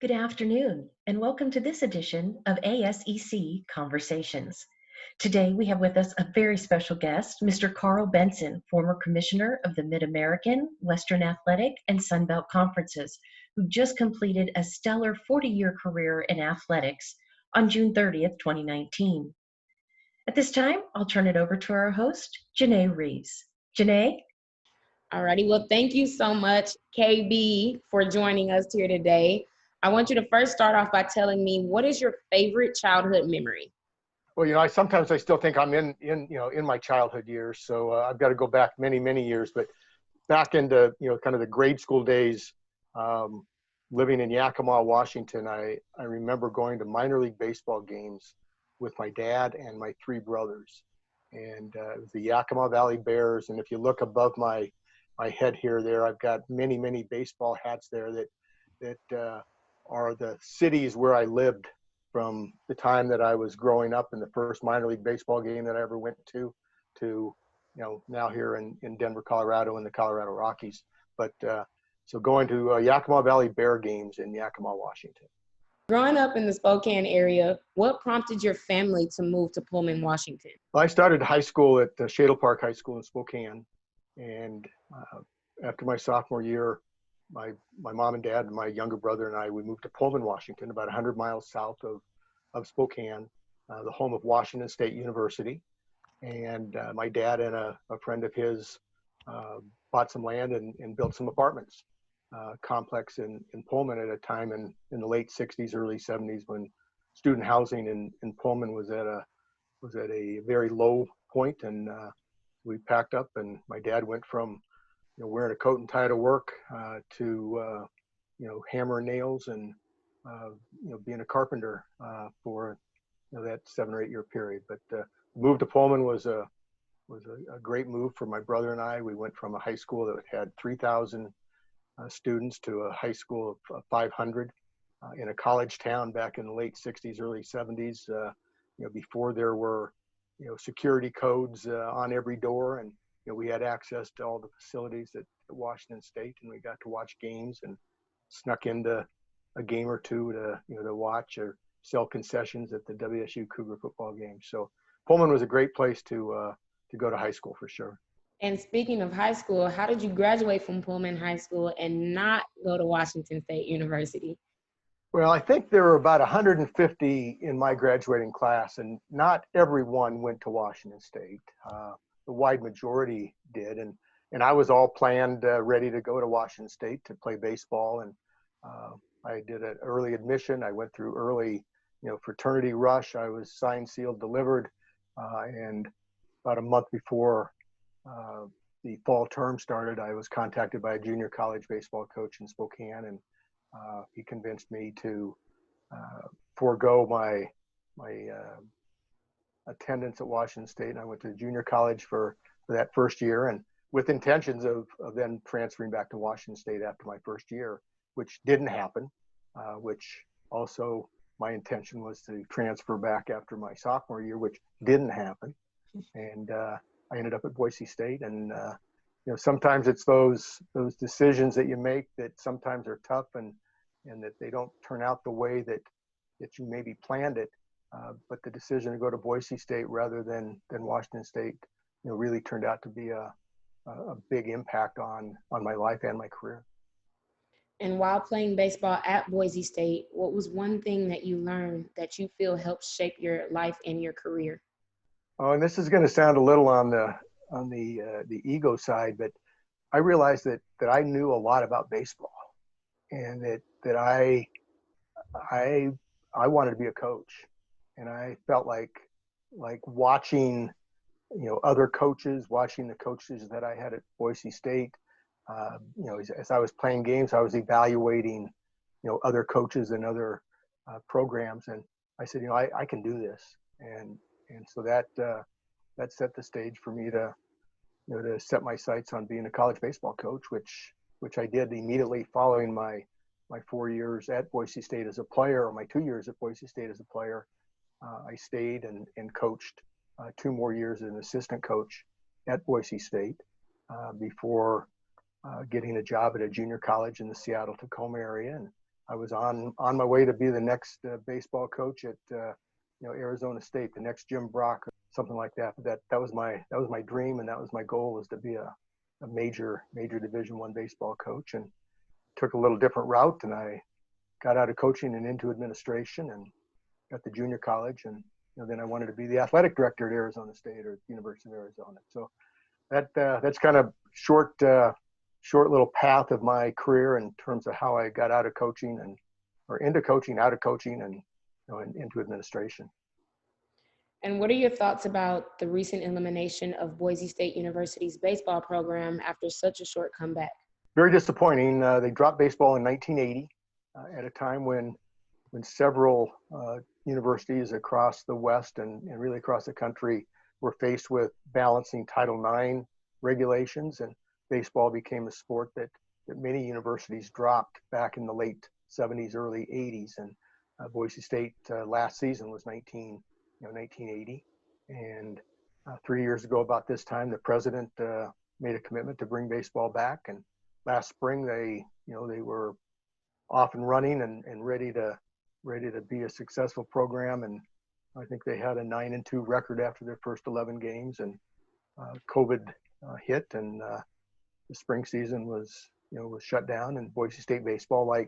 Good afternoon, and welcome to this edition of ASEC Conversations. Today, we have with us a very special guest, Mr. Karl Benson, former commissioner of the Mid-American, Western Athletic, and Sun Belt Conferences, who just completed a stellar 40-year career in athletics on June 30th, 2019. At this time, I'll turn it over to our host, Janae Reeves. Janae? Alrighty, well, thank you so much, KB, for joining us here today. I want you to first start off by telling me, what is your favorite childhood memory? Well, sometimes I still think I'm in my childhood years. So I've got to go back many years, but back into, kind of the grade school days, living in Yakima, Washington, I remember going to minor league baseball games with my dad and my three brothers. And it was the Yakima Valley Bears. And if you look above my head here, I've got many baseball hats there that are the cities where I lived from the time that I was growing up in the first minor league baseball game that I ever went to now here in Denver, Colorado, in the Colorado Rockies. But so going to Yakima Valley Bear games in Yakima, Washington. Growing up in the Spokane area, what prompted your family to move to Pullman, Washington? Well, I started high school at Shadle Park High School in Spokane. And after my sophomore year, my mom and dad and my younger brother and I, we moved to Pullman, Washington, about 100 miles south of Spokane, the home of Washington State University. And my dad and a friend of his bought some land and built some apartments complex in Pullman at a time in the late 60s, early 70s, when student housing in Pullman was at a very low point. And we packed up, and my dad went from wearing a coat and tie to work to hammer nails and being a carpenter for that 7 or 8 year period. But the move to Pullman was a great move for my brother and I. We went from a high school that had 3,000 students to a high school of 500 in a college town back in the late 60s, early 70s. Before there were security codes on every door, and we had access to all the facilities at Washington State, and we got to watch games and snuck into a game or two to watch or sell concessions at the WSU Cougar football games. So Pullman was a great place to go to high school for sure. And speaking of high school, how did you graduate from Pullman High School and not go to Washington State University? Well, I think there were about 150 in my graduating class, and not everyone went to Washington State. The wide majority did, and I was all planned, ready to go to Washington State to play baseball. And I did an early admission. I went through early, fraternity rush. I was signed, sealed, delivered, and about a month before the fall term started, I was contacted by a junior college baseball coach in Spokane, and he convinced me to forego my attendance at Washington State. And I went to junior college for that first year, and with intentions of then transferring back to Washington State after my first year, which didn't happen, which also my intention was to transfer back after my sophomore year, which didn't happen. And I ended up at Boise State. And sometimes it's those decisions that you make that sometimes are tough and that they don't turn out the way that you maybe planned it. But the decision to go to Boise State rather than Washington State, really turned out to be a big impact on my life and my career. And while playing baseball at Boise State, what was one thing that you learned that you feel helped shape your life and your career? Oh, and this is going to sound a little on the ego side, but I realized that I knew a lot about baseball, and that I wanted to be a coach, and I felt like watching other coaches, watching the coaches that I had at Boise State. As I was playing games, I was evaluating other coaches and other programs, and I said, I can do this, and so that set the stage for me to set my sights on being a college baseball coach, which I did immediately following my 4 years at Boise State as a player, or my 2 years at Boise State as a player. I stayed and coached 2 more years as an assistant coach at Boise State before getting a job at a junior college in the Seattle-Tacoma area. And I was on my way to be the next baseball coach at Arizona State, the next Jim Brock, or something like that. That was my dream, and that was my goal, was to be a major Division I baseball coach. And took a little different route, and I got out of coaching and into administration, and got to junior college, and then I wanted to be the athletic director at Arizona State or University of Arizona. So that's kind of short little path of my career in terms of how I got out of coaching or into coaching, out of coaching, and into administration. And what are your thoughts about the recent elimination of Boise State University's baseball program after such a short comeback? Very disappointing. They dropped baseball in 1980 at a time when several universities across the West and really across the country were faced with balancing Title IX regulations, and baseball became a sport that many universities dropped back in the late 70s, early 80s. And Boise State last season was 1980. And 3 years ago, about this time, the president made a commitment to bring baseball back. And last spring, they were off and running and ready to be a successful program. And I think they had a 9-2 record after their first 11 games. And COVID hit, and the spring season was shut down. And Boise State baseball, I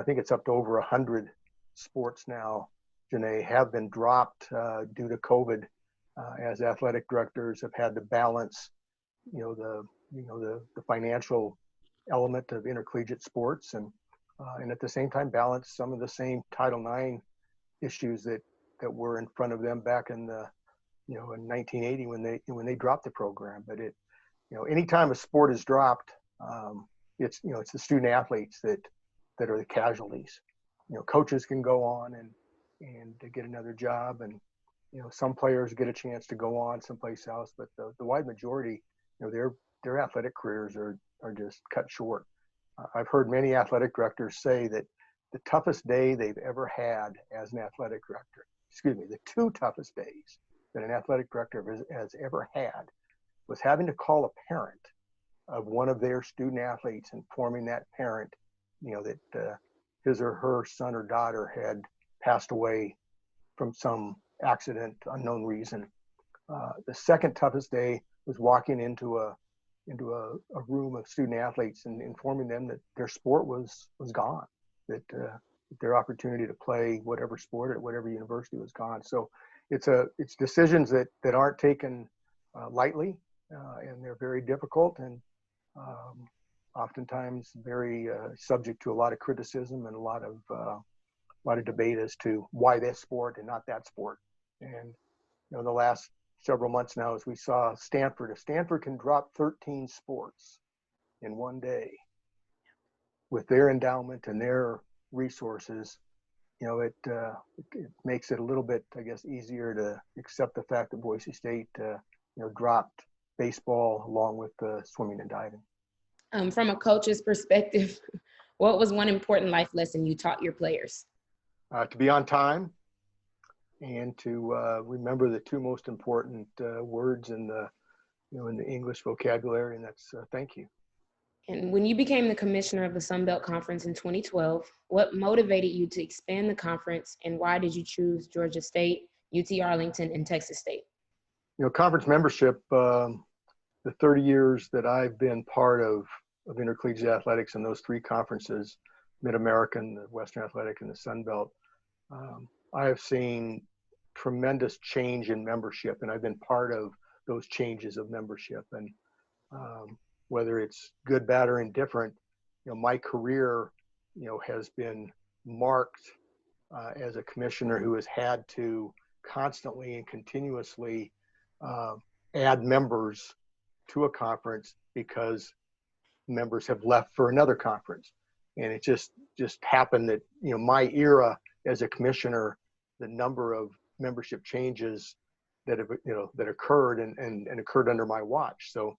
think it's up to over 100 sports now, Janae, have been dropped due to COVID, as athletic directors have had to balance, the financial element of intercollegiate sports, and at the same time balance some of the same Title IX issues that were in front of them back in in 1980 when they dropped the program. But anytime a sport is dropped, it's the student athletes that are the casualties. Coaches can go on and to get another job, and some players get a chance to go on someplace else, but the wide majority, their athletic careers are just cut short. I've heard many athletic directors say that the toughest day they've ever had as an athletic director, the two toughest days that an athletic director has ever had, was having to call a parent of one of their student athletes, informing that parent, that his or her son or daughter had passed away from some accident, unknown reason. The second toughest day was walking into a room of student athletes and informing them that their sport was gone, that their opportunity to play whatever sport at whatever university was gone. So it's decisions that aren't taken lightly, and they're very difficult, and oftentimes very subject to a lot of criticism and a lot of debate as to why this sport and not that sport. And the last several months now, as we saw Stanford, if Stanford can drop 13 sports in one day with their endowment and their resources, it makes it a little bit, I guess, easier to accept the fact that Boise State dropped baseball along with swimming and diving. From a coach's perspective, what was one important life lesson you taught your players? To be on time, and to remember the two most important words in the English vocabulary, and that's thank you. And when you became the commissioner of the Sun Belt Conference in 2012, what motivated you to expand the conference, and why did you choose Georgia State, UT Arlington, and Texas State? Conference membership, the 30 years that I've been part of intercollegiate athletics in those three conferences, Mid-American, the Western Athletic, and the Sun Belt, I have seen tremendous change in membership, and I've been part of those changes of membership. And whether it's good, bad, or indifferent, my career, has been marked as a commissioner who has had to constantly and continuously add members to a conference because members have left for another conference. And it just happened that, my era as a commissioner, the number of membership changes that have, that occurred and occurred under my watch. So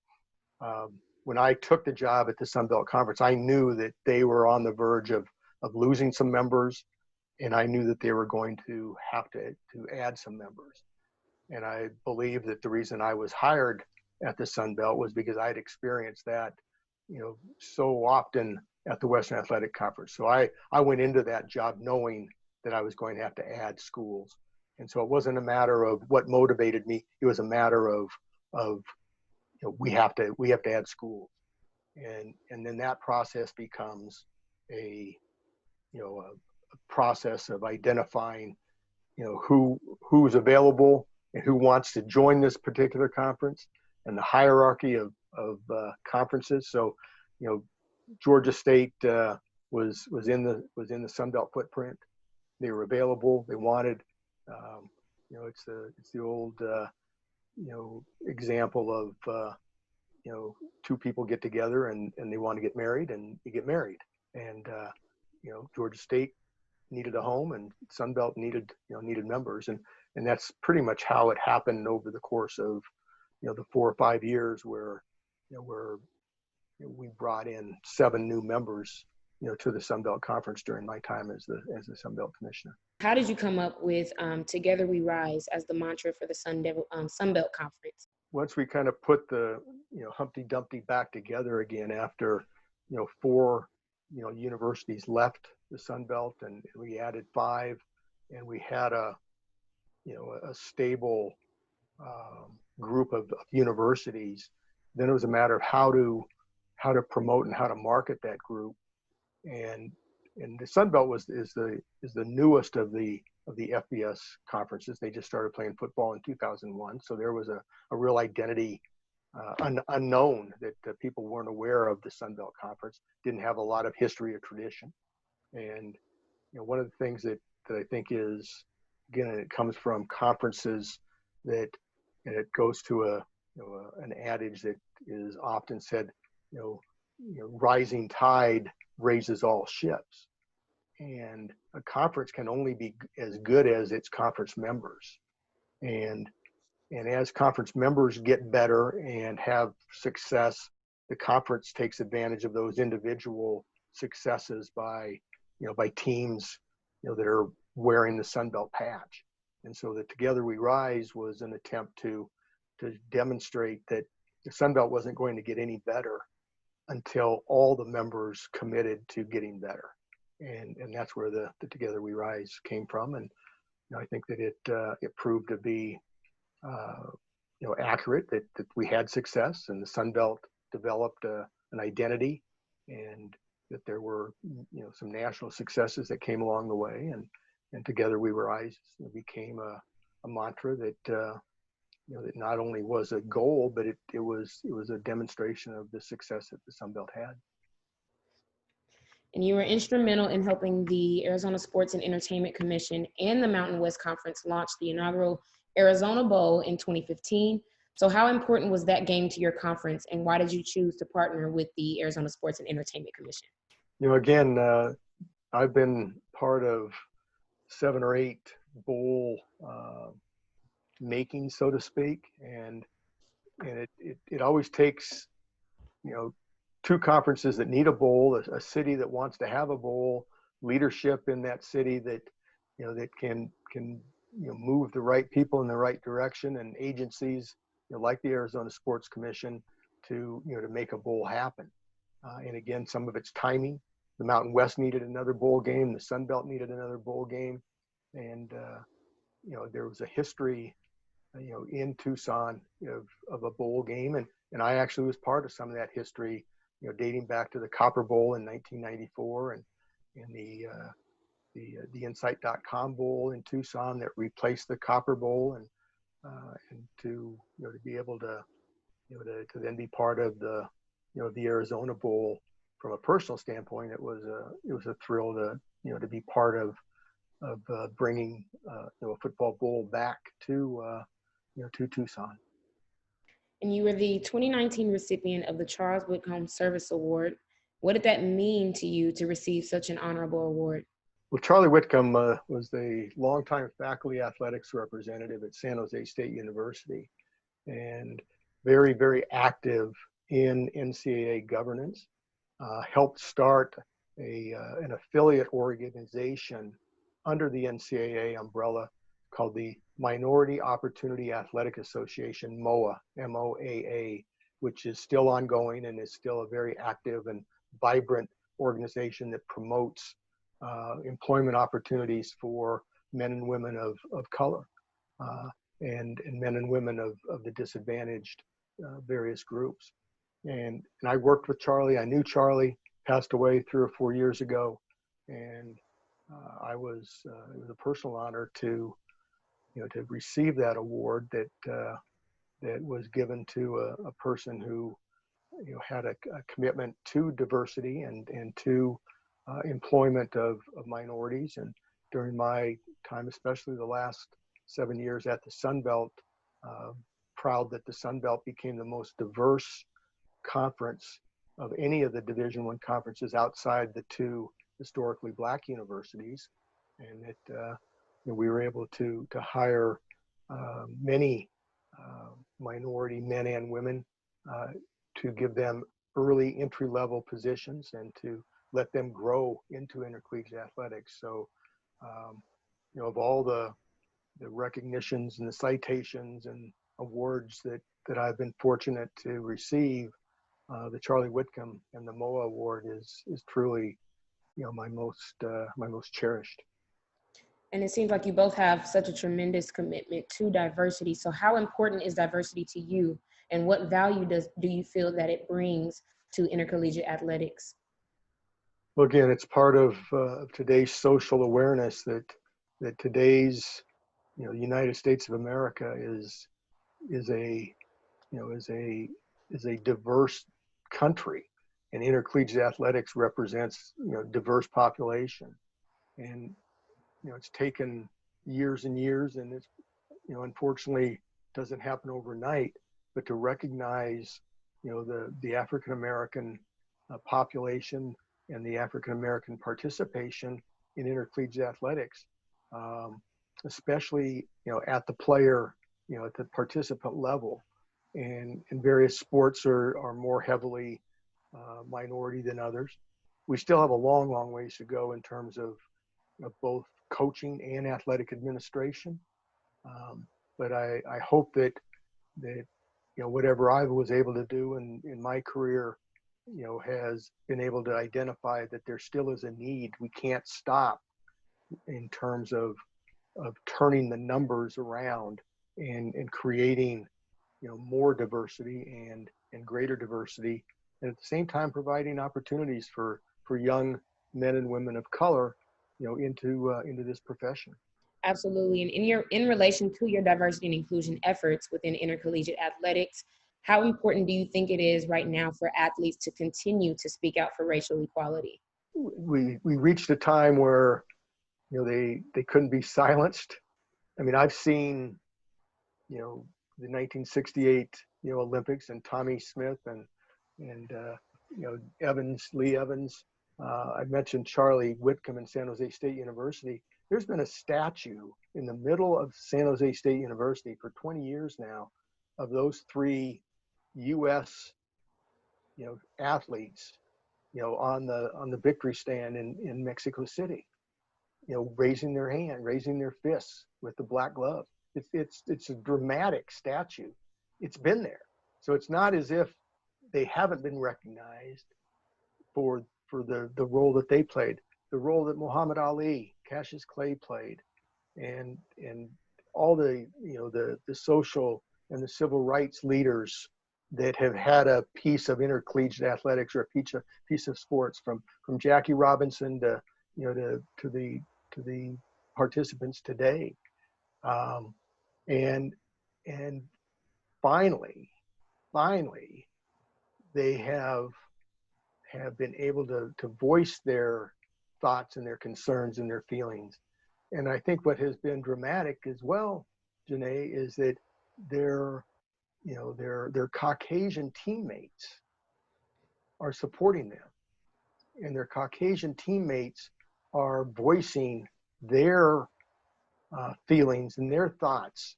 when I took the job at the Sun Belt Conference, I knew that they were on the verge of losing some members, and I knew that they were going to have to add some members. And I believe that the reason I was hired at the Sun Belt was because I had experienced that, so often at the Western Athletic Conference. So I went into that job knowing that I was going to have to add schools. And so it wasn't a matter of what motivated me. It was a matter of we have to add schools. And then that process becomes a process of identifying who's available and who wants to join this particular conference, and the hierarchy of conferences. So Georgia State was in the Sun Belt footprint. They were available. They wanted. It's the old example of two people get together and they want to get married, and you get married. And Georgia State needed a home, and Sun Belt needed members, and that's pretty much how it happened over the course of the 4 or 5 years where we brought in 7 new members to the Sun Belt Conference during my time as the Sun Belt Commissioner. How did you come up with "Together We Rise" as the mantra for the Sun Belt Conference? Once we kind of put the Humpty Dumpty back together again after 4 universities left the Sun Belt, and we added 5, and we had a stable group of universities. Then it was a matter of how to promote and how to market that group. And the Sun Belt is the newest of the FBS conferences. They just started playing football in 2001, so there was a real identity unknown that people weren't aware of. The Sun Belt Conference didn't have a lot of history or tradition. And one of the things that I think is, again, it comes from conferences and it goes to an adage that is often said, rising tide raises all ships. And a conference can only be as good as its conference members. And as conference members get better and have success, the conference takes advantage of those individual successes by teams, that are wearing the Sun Belt patch. And so the Together We Rise was an attempt to demonstrate that the Sun Belt wasn't going to get any better until all the members committed to getting better. And that's where the Together We Rise came from. And I think that it proved to be accurate, that we had success, and the Sun Belt developed an identity, and that there were some national successes that came along the way, and Together We Rise became a mantra that that not only was a goal, but it was a demonstration of the success that the Sun Belt had. And you were instrumental in helping the Arizona Sports and Entertainment Commission and the Mountain West Conference launch the inaugural Arizona Bowl in 2015. So how important was that game to your conference, and why did you choose to partner with the Arizona Sports and Entertainment Commission? Again, I've been part of 7 or 8 bowl making, so to speak, and it always takes 2 conferences that need a bowl, a city that wants to have a bowl, leadership in that city that that can move the right people in the right direction, and agencies like the Arizona Sports Commission to make a bowl happen. And again, some of it's timing. The Mountain West needed another bowl game. The Sun Belt needed another bowl game, and there was a history in Tucson of a bowl game, and I actually was part of some of that history, dating back to the Copper Bowl in 1994 and the Insight.com Bowl in Tucson that replaced the Copper Bowl, and to be able to then be part of the the Arizona Bowl. From a personal standpoint, it was a thrill to be part of bringing a football bowl back to Tucson. And you were the 2019 recipient of the Charles Whitcomb Service Award. What did that mean to you to receive such an honorable award? Well, Charlie Whitcomb was the longtime faculty athletics representative at San Jose State University, and very, very active in NCAA governance. Helped start an affiliate organization under the NCAA umbrella called the Minority Opportunity Athletic Association, MOA, M-O-A-A, which is still ongoing and is still a very active and vibrant organization that promotes employment opportunities for men and women of color and men and women of the disadvantaged various groups. And I worked with Charlie. I knew Charlie, passed away 3 or 4 years ago. And it was a personal honor to receive that award that was given to a person who had a commitment to diversity and to employment of minorities. And during my time, especially the last 7 years at the Sun Belt, proud that the Sun Belt became the most diverse conference of any of the Division I conferences outside the 2 historically Black universities, and that we were able to hire many minority men and women to give them early entry-level positions and to let them grow into intercollegiate athletics. So, of all the recognitions and the citations and awards that I've been fortunate to receive, the Charlie Whitcomb and the MOA Award is truly, my most cherished. And it seems like you both have such a tremendous commitment to diversity. So how important is diversity to you, and what value do you feel that it brings to intercollegiate athletics? Well, again, it's part of today's social awareness that today's United States of America is a diverse country, and intercollegiate athletics represents diverse population. And it's taken years and years, and it's unfortunately doesn't happen overnight, but to recognize the African American population and the African American participation in intercollegiate athletics, especially at the player, at the participant level, and various sports are more heavily minority than others. We still have a long ways to go in terms of both coaching and athletic administration, but I hope that whatever I was able to do in my career, has been able to identify that there still is a need. We can't stop in terms of turning the numbers around and creating more diversity and greater diversity, and at the same time providing opportunities for young men and women of color into this profession. Absolutely. And in relation to your diversity and inclusion efforts within intercollegiate athletics, how important do you think it is right now for athletes to continue to speak out for racial equality? We reached a time where they couldn't be silenced. I mean, I've seen the 1968 Olympics, and Tommy Smith and Lee Evans. I mentioned Charlie Whitcomb in San Jose State University. There's been a statue in the middle of San Jose State University for 20 years now of those 3 U.S. athletes on the victory stand in Mexico City, raising their hand, raising their fists with the black glove. It's a dramatic statue. It's been there, so it's not as if they haven't been recognized for the role that they played, the role that Muhammad Ali, Cassius Clay played, and all the the social and the civil rights leaders that have had a piece of intercollegiate athletics or a piece of sports, from Jackie Robinson to the participants today, and finally they have been able to voice their thoughts and their concerns and their feelings. And I think what has been dramatic as well, Janae, is that their Caucasian teammates are supporting them, and their Caucasian teammates are voicing their feelings and their thoughts.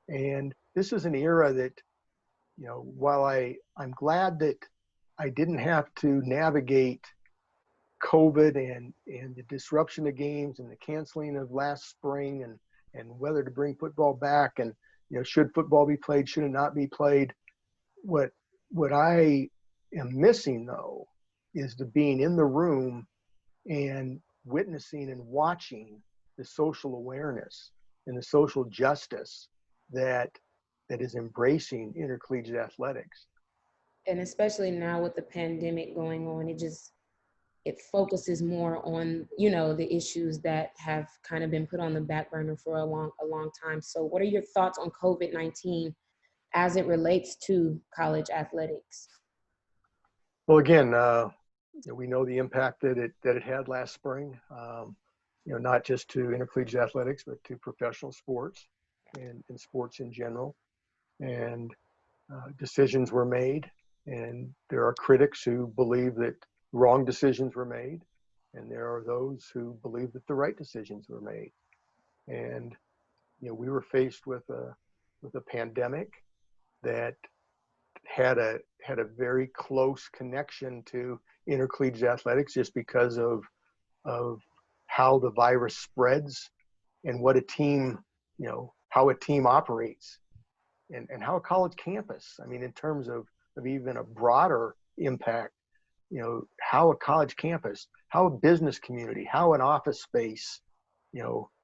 And this is an era that, while I'm glad that I didn't have to navigate COVID and the disruption of games and the canceling of last spring and whether to bring football back, and should football be played, should it not be played. What I am missing, though, is the being in the room and witnessing and watching the social awareness and the social justice that is embracing intercollegiate athletics. And especially now with the pandemic going on, it focuses more on, you know, the issues that have kind of been put on the back burner for a long time. So what are your thoughts on COVID-19 as it relates to college athletics? Well, again, we know the impact that it had last spring, not just to intercollegiate athletics, but to professional sports and sports in general. And decisions were made, and there are critics who believe that wrong decisions were made, and there are those who believe that the right decisions were made. And we were faced with a pandemic that had a very close connection to intercollegiate athletics, just because of how the virus spreads and what a team, how a team operates, and how a college campus, I mean, in terms of even a broader impact, how a college campus, how a business community, how an office space,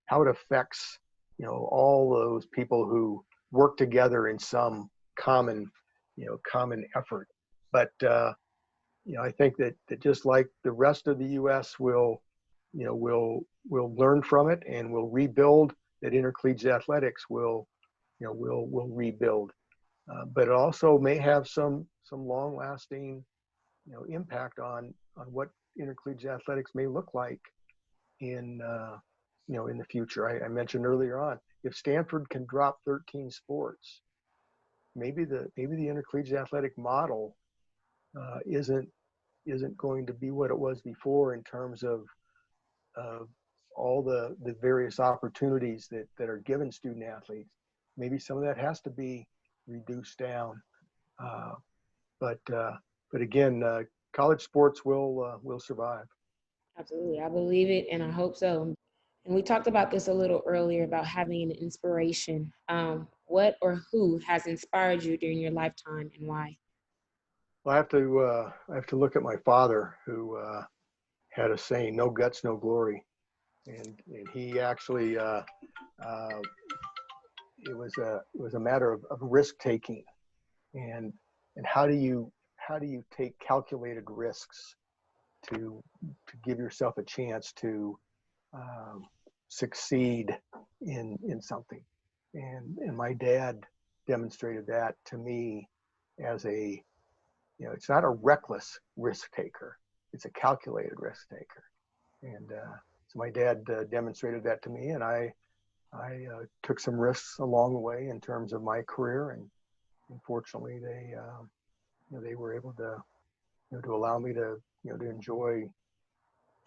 how it affects, all those people who work together in some common effort. But, I think that just like the rest of the U.S. will learn from it and will rebuild, that intercollegiate athletics will rebuild. But it also may have some long-lasting, impact on what intercollegiate athletics may look like in the future. I mentioned earlier on, if Stanford can drop 13 sports, maybe the intercollegiate athletic model isn't going to be what it was before, in terms of all the various opportunities that are given student athletes. Maybe some of that has to be reduced down. But again, college sports will survive. Absolutely. I believe it, and I hope so. And we talked about this a little earlier about having an inspiration. What or who has inspired you during your lifetime, and why? Well, I have to look at my father, who had a saying, "No guts, no glory," and he actually it was a matter of risk taking, and how do you take calculated risks to give yourself a chance to succeed in something. And my dad demonstrated that to me as it's not a reckless risk taker, it's a calculated risk taker. And so my dad demonstrated that to me, and I took some risks along the way in terms of my career, and fortunately they were able to to allow me to to enjoy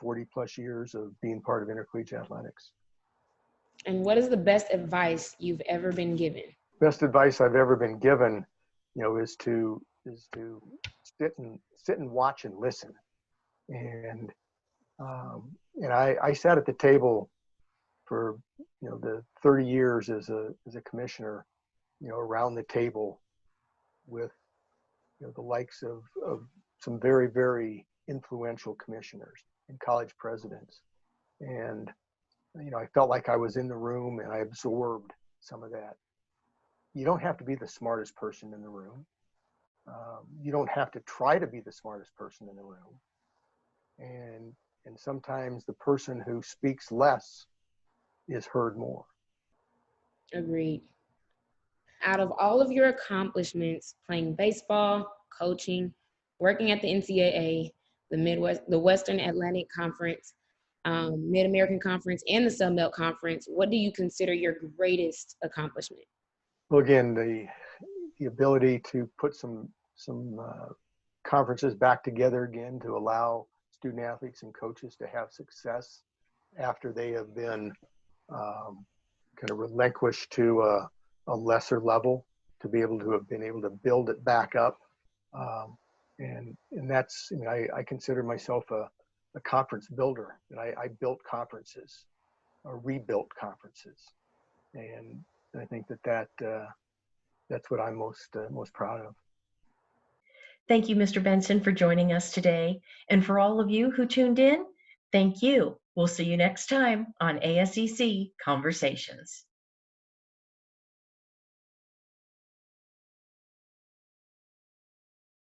40 plus years of being part of intercollegiate athletics. And what is the best advice you've ever been given? Best advice I've ever been given, is to sit and watch and listen. And I sat at the table for the 30 years as a commissioner, around the table with the likes of some very, very influential commissioners and college presidents. And I felt like I was in the room, and I absorbed some of that. You don't have to be the smartest person in the room. You don't have to try to be the smartest person in the room. And sometimes the person who speaks less is heard more. Agreed. Out of all of your accomplishments, playing baseball, coaching, working at the NCAA, the Western Atlantic Conference, Mid-American Conference, and the Sun Belt Conference, what do you consider your greatest accomplishment? Well, again, the ability to put some conferences back together again, to allow student athletes and coaches to have success after they have been kind of relinquished to a lesser level, to be able to have been able to build it back up. And that's, I consider myself a conference builder. And I built conferences, or rebuilt conferences. And I think that's what I'm most proud of. Thank you, Mr. Benson, for joining us today. And for all of you who tuned in, thank you. We'll see you next time on ASEC Conversations.